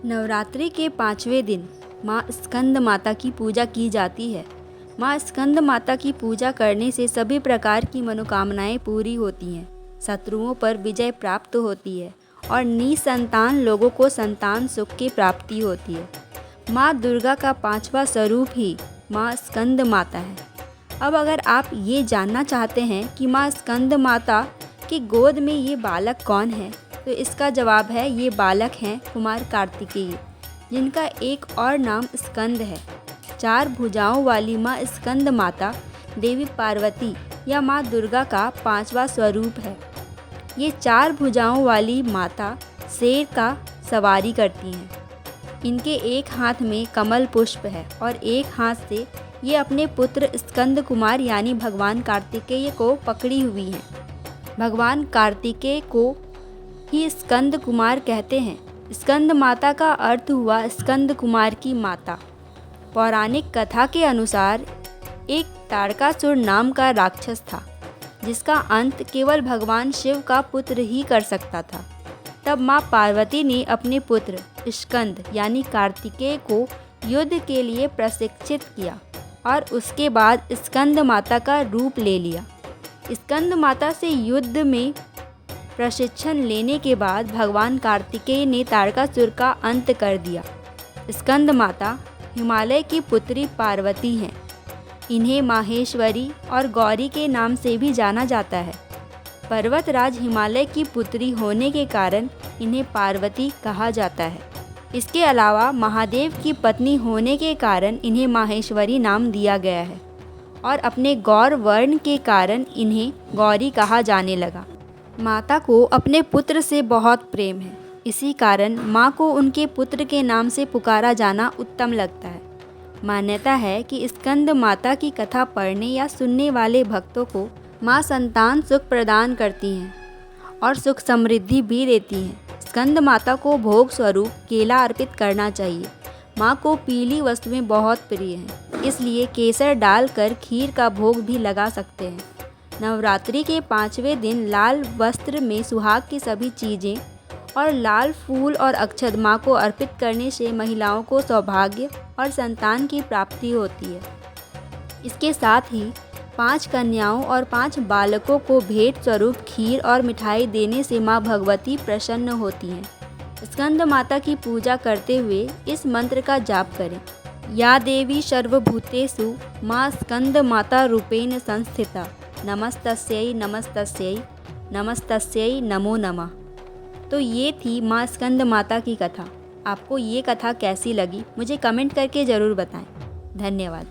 नवरात्रि के 5वें दिन माँ स्कंद माता की पूजा की जाती है। माँ स्कंद माता की पूजा करने से सभी प्रकार की मनोकामनाएं पूरी होती हैं, शत्रुओं पर विजय प्राप्त होती है और निसंतान लोगों को संतान सुख की प्राप्ति होती है। माँ दुर्गा का 5वां स्वरूप ही माँ स्कंद माता है। अब अगर आप ये जानना चाहते हैं कि माँ स्कंद माता की गोद में ये बालक कौन है, तो इसका जवाब है ये बालक हैं कुमार कार्तिकेय, जिनका एक और नाम स्कंद है। 4 भुजाओं वाली माँ स्कंद माता देवी पार्वती या माँ दुर्गा का 5वां स्वरूप है। ये 4 भुजाओं वाली माता शेर का सवारी करती हैं। इनके एक हाथ में कमल पुष्प है और एक हाथ से ये अपने पुत्र स्कंद कुमार यानी भगवान कार्तिकेय को पकड़ी हुई हैं। भगवान कार्तिकेय को ही स्कंद कुमार कहते हैं। स्कंद माता का अर्थ हुआ स्कंद कुमार की माता। पौराणिक कथा के अनुसार एक तारकासुर नाम का राक्षस था, जिसका अंत केवल भगवान शिव का पुत्र ही कर सकता था। तब माँ पार्वती ने अपने पुत्र स्कंद यानी कार्तिकेय को युद्ध के लिए प्रशिक्षित किया और उसके बाद स्कंद माता का रूप ले लिया। स्कंद माता से युद्ध में प्रशिक्षण लेने के बाद भगवान कार्तिकेय ने तारकासुर का अंत कर दिया। स्कंद माता हिमालय की पुत्री पार्वती हैं। इन्हें माहेश्वरी और गौरी के नाम से भी जाना जाता है। पर्वतराज हिमालय की पुत्री होने के कारण इन्हें पार्वती कहा जाता है। इसके अलावा महादेव की पत्नी होने के कारण इन्हें माहेश्वरी नाम दिया गया है और अपने गौर वर्ण के कारण इन्हें गौरी कहा जाने लगा। माता को अपने पुत्र से बहुत प्रेम है, इसी कारण माँ को उनके पुत्र के नाम से पुकारा जाना उत्तम लगता है। मान्यता है कि स्कंद माता की कथा पढ़ने या सुनने वाले भक्तों को माँ संतान सुख प्रदान करती हैं और सुख समृद्धि भी देती हैं। स्कंद माता को भोग स्वरूप केला अर्पित करना चाहिए। माँ को पीली वस्तुएं बहुत प्रिय हैं, इसलिए केसर डालकर खीर का भोग भी लगा सकते हैं। नवरात्रि के 5वें दिन लाल वस्त्र में सुहाग की सभी चीज़ें और लाल फूल और अक्षत माँ को अर्पित करने से महिलाओं को सौभाग्य और संतान की प्राप्ति होती है। इसके साथ ही 5 कन्याओं और 5 बालकों को भेंट स्वरूप खीर और मिठाई देने से माँ भगवती प्रसन्न होती हैं। स्कंद माता की पूजा करते हुए इस मंत्र का जाप करें। या देवी सर्वभूतेषु माँ स्कंद माता रूपेण संस्थिता नमस्तस्यै नमस्तस्यै नमस्तस्यै नमो नमः। तो ये थी माँ स्कंद माता की कथा। आपको ये कथा कैसी लगी मुझे कमेंट करके ज़रूर बताएं। धन्यवाद।